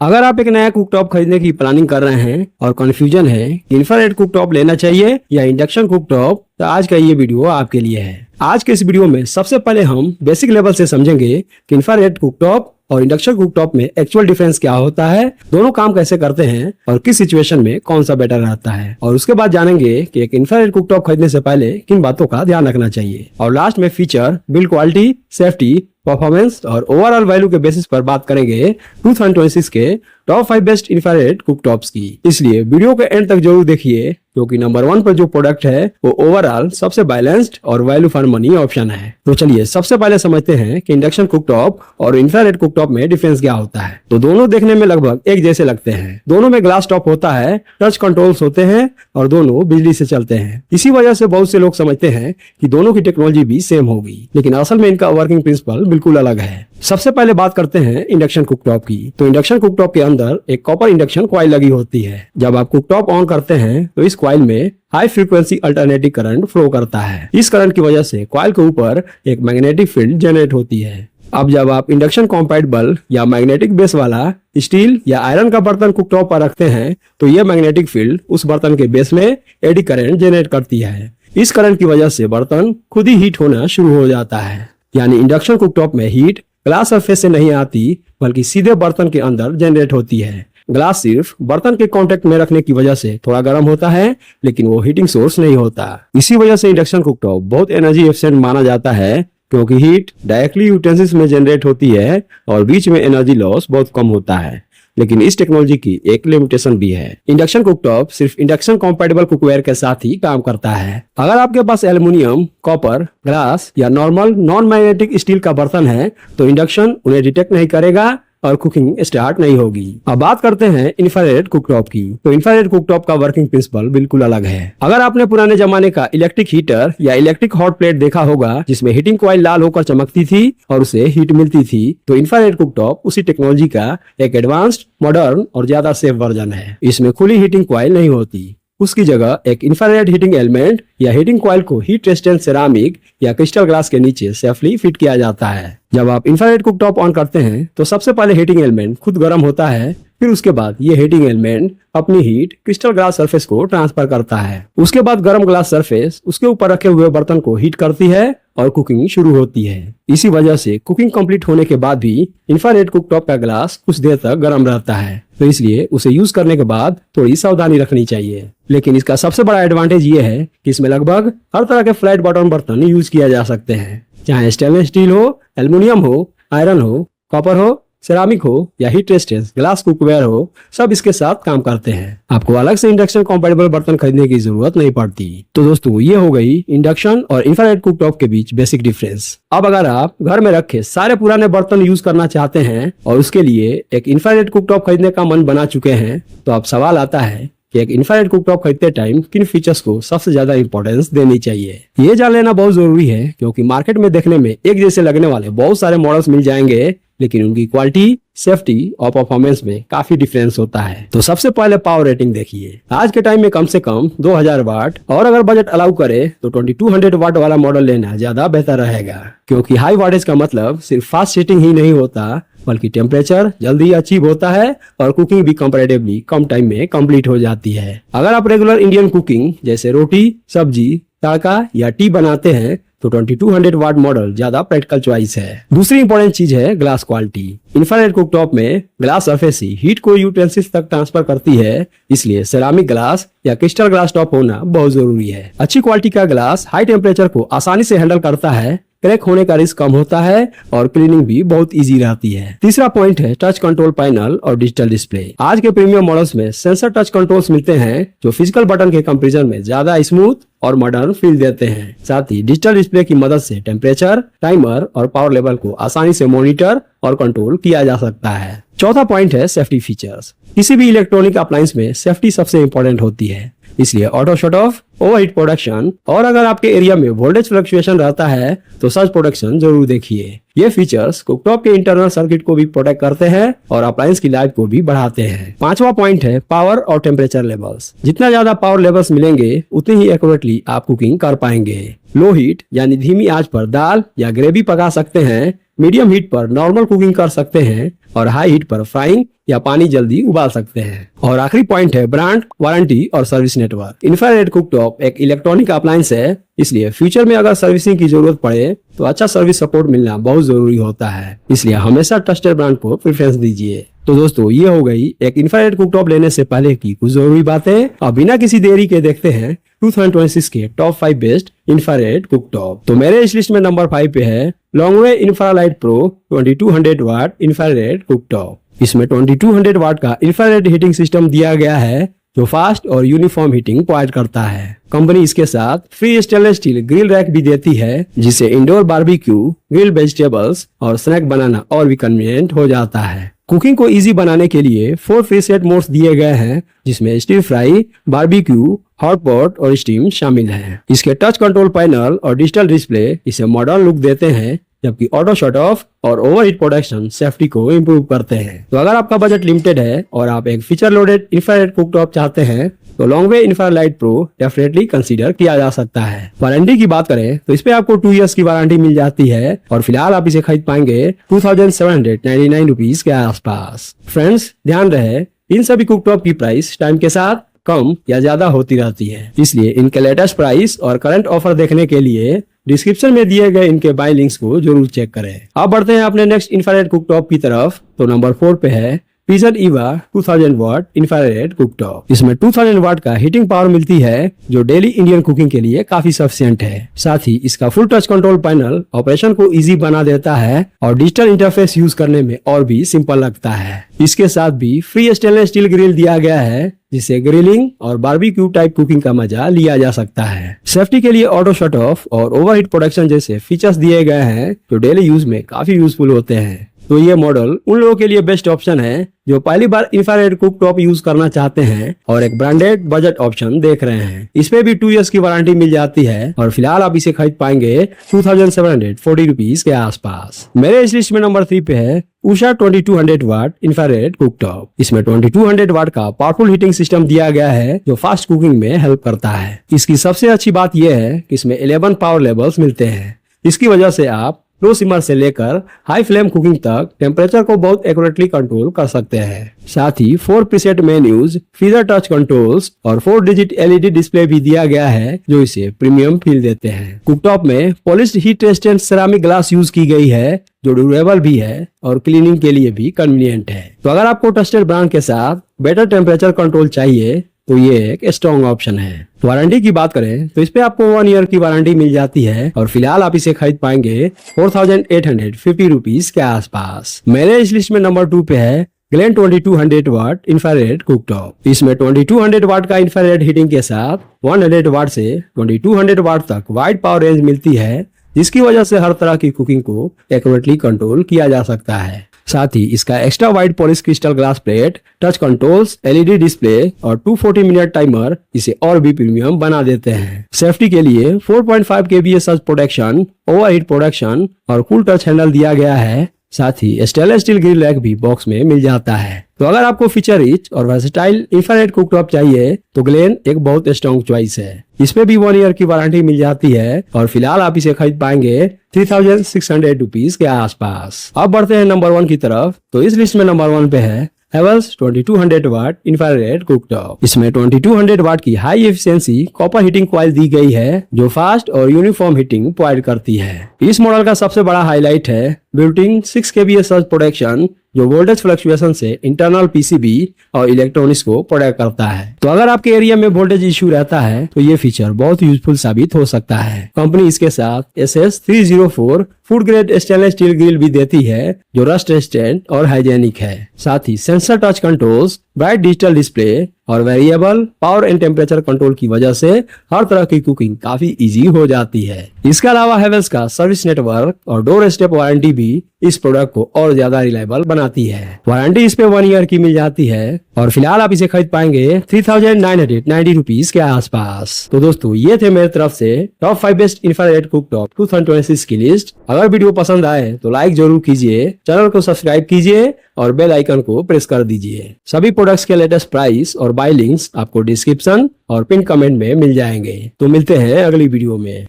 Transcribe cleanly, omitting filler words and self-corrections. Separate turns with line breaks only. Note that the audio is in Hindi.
अगर आप एक नया कुकटॉप खरीदने की प्लानिंग कर रहे हैं और कंफ्यूजन है कि इंफ्रारेड कुकटॉप लेना चाहिए या इंडक्शन कुकटॉप, तो आज का ये वीडियो आपके लिए है। आज के इस वीडियो में सबसे पहले हम बेसिक लेवल से समझेंगे कि इंफ्रारेड कुकटॉप और इंडक्शन कुकटॉप में एक्चुअल डिफरेंस क्या होता है, दोनों काम कैसे करते हैं और किस सिचुएशन में कौन सा बेटर रहता है। और उसके बाद जानेंगे कि एक इंफ्रारेड कुकटॉप खरीदने से पहले किन बातों का ध्यान रखना चाहिए। और लास्ट में feature, build quality, safety, performance और ओवरऑल वैल्यू के बेसिस पर बात करेंगे 2026 के टॉप 5 बेस्ट इंफ्रारेड कुकटॉप्स की। इसलिए वीडियो के एंड तक जरूर देखिए, क्योंकि नंबर 1 पर जो प्रोडक्ट है वो ओवरऑल सबसे बैलेंस्ड और वैल्यू फॉर मनी ऑप्शन है। तो चलिए सबसे पहले समझते हैं कि इंडक्शन कुकटॉप और इंफ्रारेड कुकटॉप में डिफरेंस क्या होता है। तो दोनों देखने में लगभग एक जैसे लगते हैं। दोनों में ग्लास टॉप होता है, टच कंट्रोल्स होते हैं और दोनों बिजली से चलते हैं। इसी वजह से बहुत से लोग समझते हैं कि दोनों की टेक्नोलॉजी भी सेम होगी, लेकिन असल में इनका वर्किंग प्रिंसिपल बिल्कुल अलग है। सबसे पहले बात करते हैं इंडक्शन कुकटॉप की। तो इंडक्शन कुकटॉप के अंदर एक कॉपर इंडक्शन कॉइल लगी होती है। जब आप कुकटॉप ऑन करते हैं तो इस कॉइल में high frequency alternative current flow करता है। इस करंट की वजह से कॉइल के ऊपर एक मैग्नेटिक फील्ड जनरेट होती है। अब जब आप इंडक्शन कॉम्पैटिबल या मैग्नेटिक बेस वाला स्टील या आयरन का बर्तन कुकटॉप पर रखते हैं तो यह मैग्नेटिक फील्ड उस बर्तन के बेस में एडी करंट जनरेट करती है। इस करंट की वजह से बर्तन खुद ही हीट होना शुरू हो जाता है। यानी इंडक्शन कुकटॉप में हीट ग्लास सरफेस से नहीं आती, बल्कि सीधे बर्तन के अंदर जनरेट होती है। ग्लास सिर्फ बर्तन के कांटेक्ट में रखने की वजह से थोड़ा गर्म होता है, लेकिन वो हीटिंग सोर्स नहीं होता। इसी वजह से इंडक्शन कुकटॉप बहुत एनर्जी एफिशिएंट माना जाता है, क्योंकि हीट डायरेक्टली यूटेंसिल्स में जनरेट होती है और बीच में एनर्जी लॉस बहुत कम होता है। लेकिन इस टेक्नोलॉजी की एक लिमिटेशन भी है। इंडक्शन कुकटॉप सिर्फ इंडक्शन कॉम्पैटिबल कुकवेयर के साथ ही काम करता है। अगर आपके पास एल्युमिनियम, कॉपर, ग्लास या नॉर्मल नॉन मैग्नेटिक स्टील का बर्तन है तो इंडक्शन उन्हें डिटेक्ट नहीं करेगा और कुकिंग स्टार्ट नहीं होगी। अब बात करते हैं इंफ्रारेड कुकटॉप की। तो इंफ्रारेड कुकटॉप का वर्किंग प्रिंसिपल बिल्कुल अलग है। अगर आपने पुराने जमाने का इलेक्ट्रिक हीटर या इलेक्ट्रिक हॉट प्लेट देखा होगा, जिसमें हीटिंग कॉइल लाल होकर चमकती थी और उसे हीट मिलती थी, तो इंफ्रारेड कुकटॉप उसी टेक्नोलॉजी का एक एडवांस्ड, मॉडर्न और ज्यादा सेफ वर्जन है। इसमें खुली हीटिंग कॉइल नहीं होती। उसकी जगह एक इंफ्रारेड हीटिंग एलिमेंट या हीटिंग कॉइल को हीट रेजिस्टेंट सेरामिक या क्रिस्टल ग्लास के नीचे सेफली फिट किया जाता है। जब आप इंफ्रारेड कुकटॉप ऑन करते हैं तो सबसे पहले हीटिंग एलिमेंट खुद गर्म होता है, फिर उसके बाद ये हीटिंग एलिमेंट अपनी हीट क्रिस्टल ग्लास सरफेस को ट्रांसफर करता है। उसके बाद गर्म ग्लास सरफेस उसके ऊपर रखे हुए बर्तन को हीट करती है और कुकिंग शुरू होती है। इसी वजह से कुकिंग कंप्लीट होने के बाद भी इंफ्रारेड कुकटॉप का ग्लास कुछ देर तक गर्म रहता है, तो इसलिए उसे यूज करने के बाद थोड़ी सावधानी रखनी चाहिए। लेकिन इसका सबसे बड़ा एडवांटेज ये है कि इसमें लगभग हर तरह के फ्लैट बॉटम बर्तन यूज किया जा सकते हैं, चाहे स्टेनलेस स्टील हो, एल्युमिनियम हो, आयरन हो, कॉपर हो, सेरामिक हो या हीट रेजिस्टेंट ग्लास कुकवेयर हो, सब इसके साथ काम करते हैं। आपको अलग से इंडक्शन कॉम्पैटिबल बर्तन खरीदने की जरूरत नहीं पड़ती। तो दोस्तों, ये हो गई इंडक्शन और इंफ्रारेड कुकटॉप के बीच बेसिक डिफरेंस। अब अगर आप घर में रखे सारे पुराने बर्तन यूज करना चाहते हैं और उसके लिए एक इंफ्रारेड कुकटॉप खरीदने का मन बना चुके हैं, तो अब सवाल आता है कि एक इंफ्रारेड कुकटॉप खरीदते टाइम किन फीचर्स को सबसे ज्यादा इंपॉर्टेंस देनी चाहिए। ये जान लेना बहुत जरूरी है, क्योंकि मार्केट में देखने में एक जैसे लगने वाले बहुत सारे मॉडल्स मिल जाएंगे, लेकिन उनकी क्वालिटी, सेफ्टी और परफॉर्मेंस में काफी डिफरेंस होता है। तो सबसे पहले पावर रेटिंग देखिए। आज के टाइम में कम से कम 2000 वाट और अगर बजट अलाउ करे तो 2200 वाट वाला मॉडल लेना ज्यादा बेहतर रहेगा, क्योंकि हाई वाटेज का मतलब सिर्फ फास्ट हीटिंग ही नहीं होता, बल्कि टेम्परेचर जल्दी अचीव होता है और कुकिंग भी कंपैरेटिवली कम टाइम में कंप्लीट हो जाती है। अगर आप रेगुलर इंडियन कुकिंग जैसे रोटी, सब्जी, तड़का या टी बनाते हैं तो 2200 वाट मॉडल ज्यादा प्रैक्टिकल चॉइस है। दूसरी इंपॉर्टेंट चीज है ग्लास क्वालिटी। इंफ्रारेड कुकटॉप में ग्लास सरफेस ही हीट को यूटेंसिल्स तक ट्रांसफर करती है, इसलिए सेरामिक ग्लास या क्रिस्टल ग्लास टॉप होना बहुत जरूरी है। अच्छी क्वालिटी का ग्लास हाई टेम्परेचर को आसानी से हैंडल करता है, क्रैक होने का रिस्क कम होता है और क्लीनिंग भी बहुत इजी रहती है। तीसरा पॉइंट है टच कंट्रोल पैनल और डिजिटल डिस्प्ले। आज के प्रीमियम मॉडल्स में सेंसर टच कंट्रोल्स मिलते हैं, जो फिजिकल बटन के कंपैरिजन में ज्यादा स्मूथ और मॉडर्न फील देते हैं। साथ ही डिजिटल डिस्प्ले की मदद से टेम्परेचर, टाइमर और पावर लेवल को आसानी से मॉनिटर और कंट्रोल किया जा सकता है। चौथा पॉइंट है सेफ्टी फीचर्स। किसी भी इलेक्ट्रॉनिक अप्लायंस में सेफ्टी सबसे इंपॉर्टेंट होती है, इसलिए auto shut off, overheat protection और अगर आपके एरिया में वोल्टेज फ्लक्चुएशन रहता है तो सर्ज प्रोटेक्शन जरूर देखिए। ये फीचर्स कुकटॉप के इंटरनल सर्किट को भी प्रोटेक्ट करते हैं और अप्लायंस की लाइफ को भी बढ़ाते हैं। पांचवा पॉइंट है पावर और टेम्परेचर लेवल्स। जितना ज्यादा पावर लेवल्स मिलेंगे उतनी ही एक्यूरेटली आप कुकिंग कर पाएंगे। लो हीट यानी धीमी आंच पर दाल या ग्रेवी पका सकते हैं, मीडियम हीट पर नॉर्मल कुकिंग कर सकते हैं और हाई हीट पर फ्राइंग या पानी जल्दी उबाल सकते हैं। और आखिरी पॉइंट है ब्रांड, वारंटी और सर्विस नेटवर्क। इंफ्रारेड कुकटॉप एक इलेक्ट्रॉनिक अप्लायंस है, इसलिए फ्यूचर में अगर सर्विसिंग की जरूरत पड़े तो अच्छा सर्विस सपोर्ट मिलना बहुत जरूरी होता है। इसलिए हमेशा ट्रस्टेड ब्रांड को प्रेफरेंस दीजिए। तो दोस्तों, ये हो गई एक इंफ्रारेड कुकटॉप लेने से पहले की कुछ जरूरी बातें। अब बिना किसी देरी के देखते हैं 2026 के टॉप 5 बेस्ट इंफ्रारेड कुकटॉप। तो मेरे इस लिस्ट में नंबर 5 पे है लॉन्गवे इंफ्रालाइट प्रो 2200 वाट इंफ्रारेड कुकटॉप। इसमें 2200 वाट का इंफ्रारेड हीटिंग सिस्टम दिया गया है जो फास्ट और यूनिफॉर्म हीटिंग प्रोवाइड करता है। कंपनी इसके साथ free stainless steel grill rack भी देती है, जिससे इंडोर बारबेक्यू, ग्रिल वेजिटेबल्स और स्नैक बनाना और भी कन्वीनियंट हो जाता है। कुकिंग को इजी बनाने के लिए 4 प्रीसेट मोड्स दिए गए हैं, जिसमें stir fry, barbecue, hot pot और स्टीम शामिल है। इसके टच कंट्रोल पैनल और डिजिटल डिस्प्ले इसे मॉडर्न लुक देते हैं, जबकि ऑटो शट ऑफ और ओवरहीट प्रोटेक्शन सेफ्टी को इम्प्रूव करते हैं। तो अगर आपका बजट लिमिटेड है और आप एक फीचर लोडेड इंफ्रारेड कुकटॉप चाहते हैं तो लॉन्गवे इंफ्रालाइट प्रो डेफिनेटली कंसीडर किया जा सकता है। वारंटी की बात करें तो इस पे आपको 2 इयर्स की वारंटी मिल जाती है और फिलहाल आप इसे खरीद पाएंगे 2799 रुपीज के आसपास। फ्रेंड्स, ध्यान रहे इन सभी कुकटॉप की प्राइस टाइम के साथ कम या ज्यादा होती रहती है, इसलिए इनके लेटेस्ट प्राइस और करंट ऑफर देखने के लिए डिस्क्रिप्शन में दिए गए इनके बाय लिंक्स को जरूर चेक करें। अब बढ़ते हैं अपने नेक्स्ट इंफ्रारेड कुकटॉप की तरफ। तो नंबर 4 पे है पिजन ईवा 2000 वाट इंफ्रारेड कुकटॉप। इसमें 2000 वाट का हीटिंग पावर मिलती है, जो डेली इंडियन कुकिंग के लिए काफी सफिशिएंट है। साथ ही इसका full touch control panel operation को इजी बना देता है और डिजिटल इंटरफेस यूज करने में और भी सिंपल लगता है। इसके साथ भी फ्री स्टेनलेस स्टील ग्रिल दिया गया है, जिससे ग्रिलिंग और बारबेक्यू टाइप कुकिंग का मजा लिया जा सकता है। सेफ्टी के लिए ऑटो शट ऑफ और ओवरहीट प्रोटेक्शन जैसे फीचर्स दिए गए हैं, जो डेली यूज में काफी यूजफुल होते हैं। तो ये मॉडल उन लोगों के लिए बेस्ट ऑप्शन है जो पहली बार इंफ्रारेड कुकटॉप यूज करना चाहते हैं और एक ब्रांडेड बजट ऑप्शन देख रहे हैं। इसमें भी 2 इयर्स की वारंटी मिल जाती है और फिलहाल आप इसे खरीद पाएंगे 2740 रुपीज के आसपास। मेरे इस लिस्ट में नंबर 3 पे है उषा 2200 वाट इंफ्रारेड कुकटॉप। इसमें 2200 वाट का पावरफुल हीटिंग सिस्टम दिया गया है, जो फास्ट कुकिंग में हेल्प करता है। इसकी सबसे अच्छी बात यह है कि इसमें 11 पावर लेवल्स मिलते हैं। इसकी वजह से आप लो सिमर से लेकर हाई फ्लेम कुकिंग तक टेम्परेचर को बहुत एक्यूरेटली कंट्रोल कर सकते हैं। साथ ही 4 preset menus, feature touch controls और 4 डिजिट एलईडी डिस्प्ले भी दिया गया है, जो इसे प्रीमियम फील देते हैं। कुकटॉप में polished heat resistant ceramic glass use की गई है, जो ड्यूरेबल भी है और क्लीनिंग के लिए भी कन्वीनियंट है। तो अगर आपको ट्रस्टेड ब्रांड के साथ बेटर टेम्परेचर कंट्रोल चाहिए तो ये एक स्ट्रॉन्ग ऑप्शन है। वारंटी की बात करें तो इस पे आपको 1 ईयर की वारंटी मिल जाती है और फिलहाल आप इसे खरीद पाएंगे 4850 रुपीज के आसपास। मेरे इस लिस्ट में नंबर 2 पे है ग्लेन 2200 वाट इंफ्रारेड कुकटॉप। इसमें 2200 वाट का इंफ्रारेड हीटिंग के साथ 100 वाट से 2200 वाट तक वाइड पावर रेंज मिलती है, जिसकी वजह से हर तरह की कुकिंग को एक्यूरेटली कंट्रोल किया जा सकता है। साथ ही इसका extra wide polish crystal glass plate, touch controls, LED display और 240 मिनट टाइमर इसे और भी प्रीमियम बना देते हैं। सेफ्टी के लिए 4.5 kVA surge protection, overheat protection और कूल टच हैंडल दिया गया है। साथ ही स्टेनलेस स्टील ग्रिल रैक भी बॉक्स में मिल जाता है। तो अगर आपको फीचर रिच और वर्सेटाइल इंफ्रारेड कुकटॉप चाहिए तो ग्लेन एक बहुत स्ट्रॉन्ग चॉइस है। इसमें भी 1 ईयर की वारंटी मिल जाती है और फिलहाल आप इसे खरीद पाएंगे 3600 रुपीज के आसपास। अब बढ़ते हैं नंबर 1 की तरफ। तो इस लिस्ट में नंबर 1 पे है हेवल्स 2200 वाट इंफ्रारेड कुकटॉप। इसमें 2200 वाट की high efficiency copper heating coil दी गई है, जो फास्ट और यूनिफॉर्म हीटिंग प्रोवाइड करती है। इस मॉडल का सबसे बड़ा हाईलाइट है बिल्ट-इन 6 kVA सर्ज प्रोटेक्शन, जो वोल्टेज फ्लक्चुएशन से इंटरनल पीसीबी और इलेक्ट्रॉनिक्स को प्रोटेक्ट करता है। तो अगर आपके एरिया में वोल्टेज इश्यू रहता है तो ये फीचर बहुत यूजफुल साबित हो सकता है। कंपनी इसके साथ SS304 food grade stainless steel grill भी देती है, जो रस्ट रेजिस्टेंट और हाइजेनिक है। साथ ही sensor touch controls, bright digital display और variable power and temperature control की वजह से हर तरह की कुकिंग काफी इजी हो जाती है। इसके अलावा हेवेल्स का सर्विस नेटवर्क और डोर स्टेप वारंटी भी इस प्रोडक्ट को और ज्यादा रिलायबल बनाती है। वारंटी इस पे 1 ईयर की मिल जाती है और फिलहाल आप इसे खरीद पाएंगे 3990 रुपीज के आसपास। तो दोस्तों, ये थे मेरी तरफ से टॉप 5 बेस्ट इंफ्रारेड कुकटॉप 2026 की लिस्ट। अगर वीडियो पसंद आए तो लाइक जरूर कीजिए, चैनल को सब्सक्राइब कीजिए और बेल आइकन को प्रेस कर दीजिए। सभी प्रोडक्ट्स के लेटेस्ट प्राइस और बाय लिंक्स आपको डिस्क्रिप्शन और पिन कमेंट में मिल जाएंगे। तो मिलते हैं अगली वीडियो में।